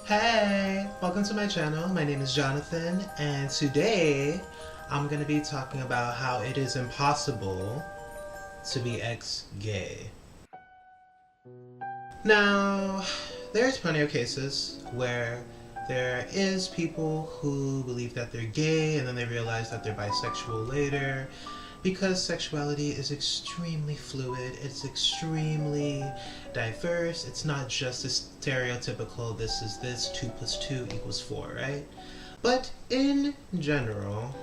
Hey, welcome to my channel. My name is Jønathan, and today I'm going to be talking about how it is impossible to be ex-gay. Now, there's plenty of cases where there is people who believe that they're gay and then they realize that they're bisexual later, because sexuality is extremely fluid, it's extremely diverse. It's not just a stereotypical this is this, 2 + 2 = 4, right? But in general,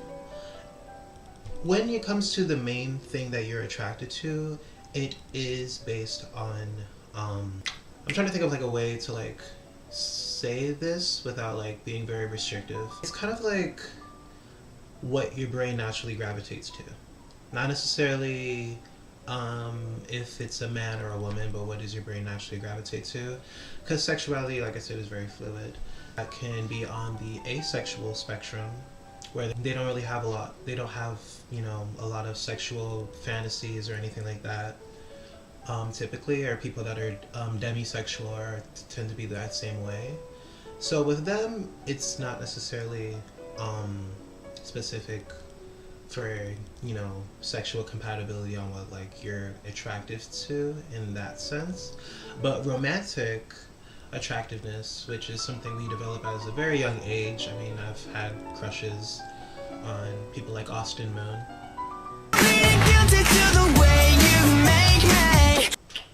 when it comes to the main thing that you're attracted to, it is based on I'm trying to think of like a way to like say this without like being very restrictive. It's kind of like what your brain naturally gravitates to. Not necessarily if it's a man or a woman, but what does your brain naturally gravitate to? Because sexuality, like I said, is very fluid. That can be on the asexual spectrum, where they don't really have they don't have, you know, a lot of sexual fantasies or anything like that. Typically, or people that are demisexual or tend to be that same way. So with them, it's not necessarily specific for, you know, sexual compatibility on what like you're attracted to in that sense, but romantic attractiveness, which is something we develop at a very young age. I mean, I've had crushes on people like Austin Moon,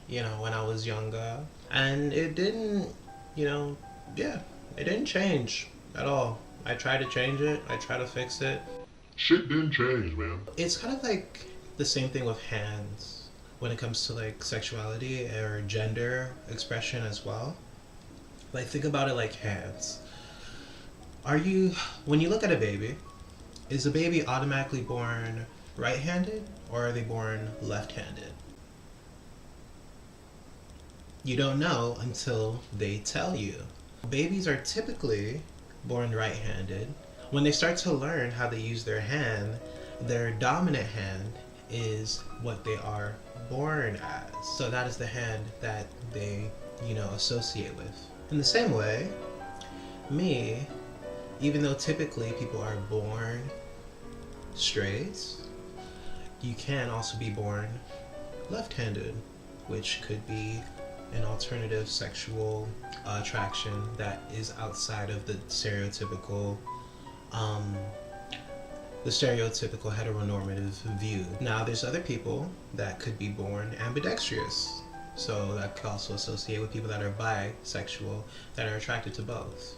you know, when I was younger, and it didn't, you know, yeah, it didn't change at all. I tried to change it, I tried to fix it. Shit didn't change, man. It's kind of like the same thing with hands when it comes to like sexuality or gender expression as well. Like, think about it like hands. When you look at a baby, is a baby automatically born right-handed or are they born left-handed? You don't know until they tell you. Babies are typically born right-handed. When they start to learn how to use their hand, their dominant hand is what they are born as. So that is the hand that they, you know, associate with. In the same way, me, even though typically people are born straight, you can also be born left-handed, which could be an alternative sexual attraction that is outside of the stereotypical heteronormative view. Now, there's other people that could be born ambidextrous, so that could also associate with people that are bisexual, that are attracted to both.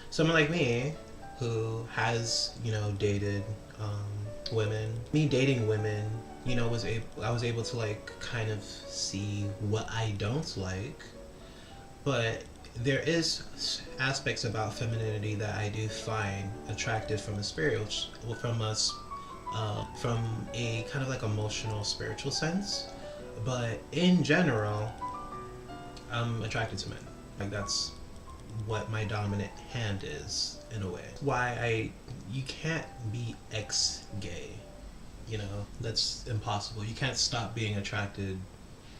Someone like me, who has, you know, dated women. Me dating women, you know, I was able to like kind of see what I don't like, but there is aspects about femininity that I do find attractive from a kind of like emotional, spiritual sense. But in general, I'm attracted to men. Like, that's what my dominant hand is, in a way. You can't be ex-gay, you know, that's impossible. You can't stop being attracted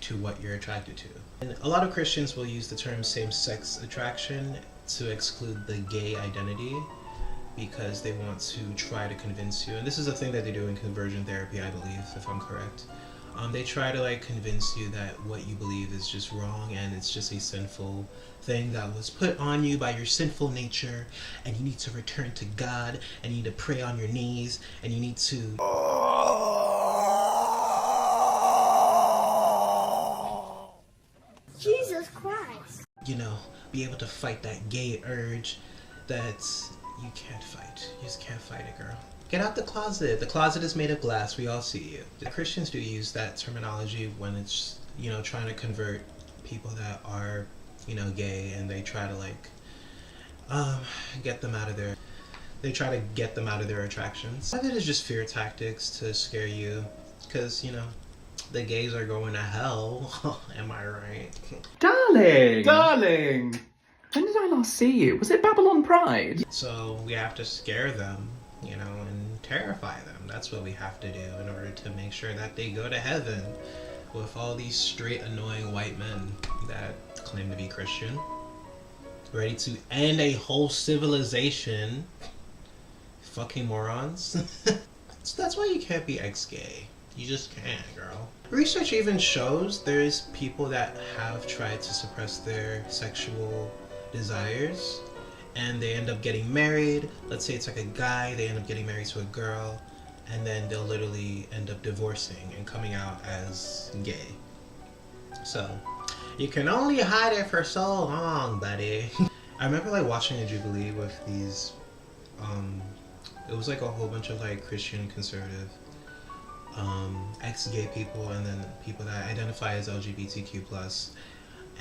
to what you're attracted to. And a lot of Christians will use the term same-sex attraction to exclude the gay identity because they want to try to convince you, and this is a thing that they do in conversion therapy, I believe, if I'm correct. They try to like convince you that what you believe is just wrong and it's just a sinful thing that was put on you by your sinful nature, and you need to return to God, and you need to pray on your knees, and you need to Jesus Christ, you know, be able to fight that gay urge that you can't fight. You just can't fight it, girl. Get out the closet. The closet is made of glass. We all see you. The Christians do use that terminology when it's, you know, trying to convert people that are, you know, gay, and they try to like get them out of their attractions. Some of it is just fear tactics to scare you, because, you know, the gays are going to hell. Am I right? Darling! When did I last see you? Was it Babylon Pride? So we have to scare them, you know, and terrify them. That's what we have to do in order to make sure that they go to heaven with all these straight, annoying white men that claim to be Christian. ready to end a whole civilization. Fucking morons. So that's why you can't be ex-gay. You just can't, girl. Research even shows there's people that have tried to suppress their sexual desires and they end up getting married. Let's say it's like a guy, they end up getting married to a girl, and then they'll literally end up divorcing and coming out as gay. So you can only hide it for so long, buddy. I remember like watching a Jubilee with these it was like a whole bunch of like Christian conservative ex-gay people and then people that identify as LGBTQ plus,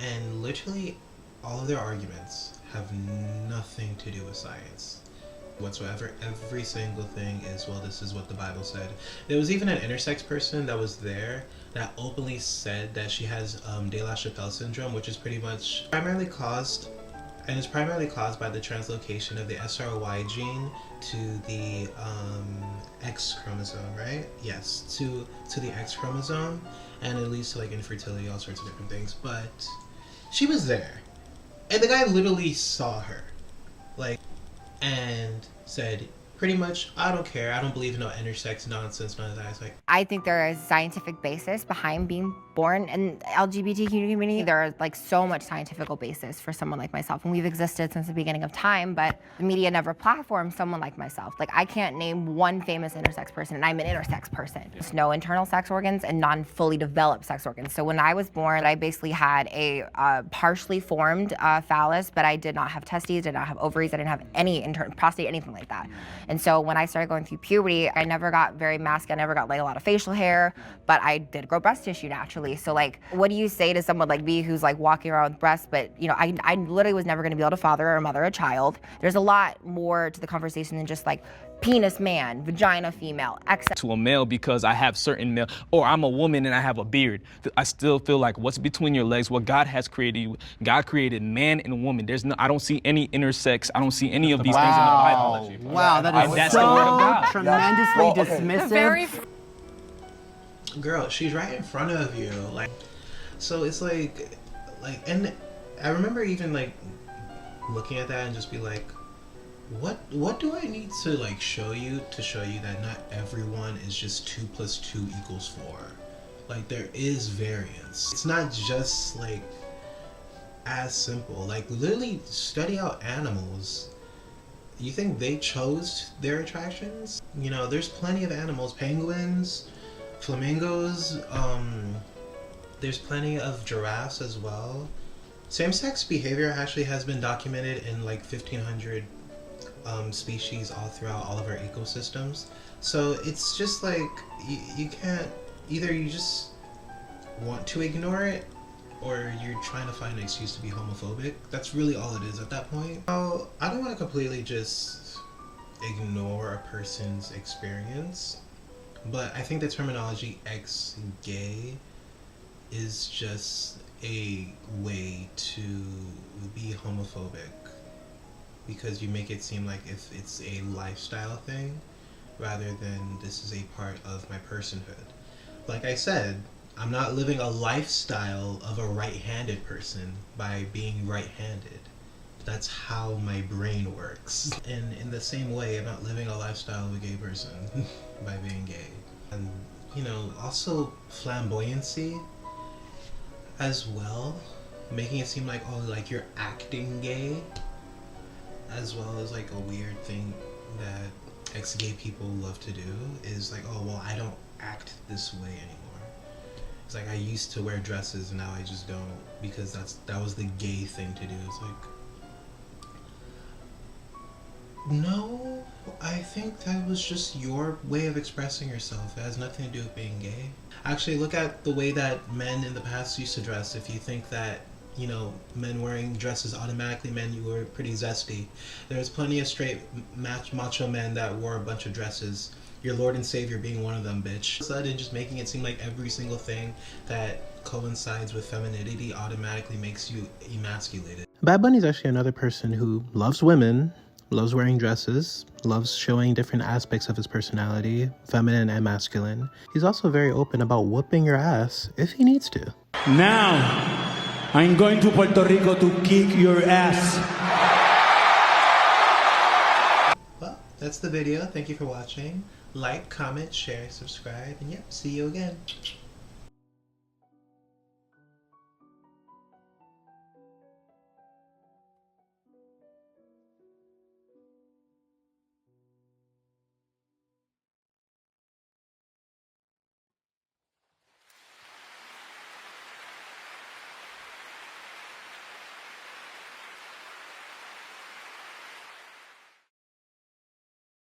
and literally all of their arguments have nothing to do with science whatsoever. Every single thing is, well, this is what the Bible said. There was even an intersex person that was there that openly said that she has De La Chapelle syndrome, which is pretty much primarily caused by the translocation of the SRY gene to the X chromosome, right? Yes, to the X chromosome, and it leads to like infertility, all sorts of different things. But she was there, and the guy literally saw her, like, and said pretty much, I don't care, I don't believe in no intersex nonsense, none of that. It's like, I think there is scientific basis behind being born in the LGBTQ community. There is like so much scientific basis for someone like myself, and we've existed since the beginning of time, but the media never platformed someone like myself. Like, I can't name one famous intersex person, and I'm an intersex person. There's no internal sex organs and non-fully developed sex organs. So when I was born, I basically had a partially formed phallus, but I did not have testes, did not have ovaries, I didn't have any prostate, anything like that. And so when I started going through puberty, I never got very masculine, I never got like a lot of facial hair, but I did grow breast tissue naturally. So like, what do you say to someone like me who's like walking around with breasts, but you know, I literally was never gonna be able to father or mother a child. There's a lot more to the conversation than just like penis man, vagina female, to a male because I have certain male, or I'm a woman and I have a beard. I still feel like what's between your legs, what God has created you. God created man and woman. There's no, I don't see any intersex. I don't see any of these things in the Bible. Wow, that is That's the word of God. tremendously dismissive. girl, she's right in front of you. Like, so it's like, and I remember even like looking at that and just be like, what do I need to like show you that not everyone is just 2 + 2 = 4? Like, there is variance. It's not just like as simple. Like, literally study out animals. You think they chose their attractions? You know, there's plenty of animals, penguins, flamingos, there's plenty of giraffes as well. Same-sex behavior actually has been documented in like 1,500 species all throughout all of our ecosystems. So it's just like, you can't, either you just want to ignore it or you're trying to find an excuse to be homophobic. That's really all it is at that point. So I don't want to completely just ignore a person's experience, but I think the terminology ex-gay is just a way to be homophobic, because you make it seem like if it's a lifestyle thing rather than this is a part of my personhood. Like I said, I'm not living a lifestyle of a right-handed person by being right-handed. That's how my brain works. And in the same way, I'm not living a lifestyle of a gay person by being gay. And, you know, also flamboyancy as well, making it seem like, oh, like you're acting gay, as well as like a weird thing that ex-gay people love to do is like, oh, well, I don't act this way anymore. It's like, I used to wear dresses and now I just don't, because that was the gay thing to do. It's like, no, I think that was just your way of expressing yourself. It has nothing to do with being gay. Actually, look at the way that men in the past used to dress. If you think that, you know, men wearing dresses automatically meant you were pretty zesty, there's plenty of straight macho men that wore a bunch of dresses. Your Lord and Savior being one of them, bitch. Sudden, just making it seem like every single thing that coincides with femininity automatically makes you emasculated. Bad Bunny's actually another person who loves women, loves wearing dresses, loves showing different aspects of his personality, feminine and masculine. He's also very open about whooping your ass if he needs to. Now, I'm going to Puerto Rico to kick your ass. that's the video. Thank you for watching. Like, comment, share, subscribe, and yep, see you again.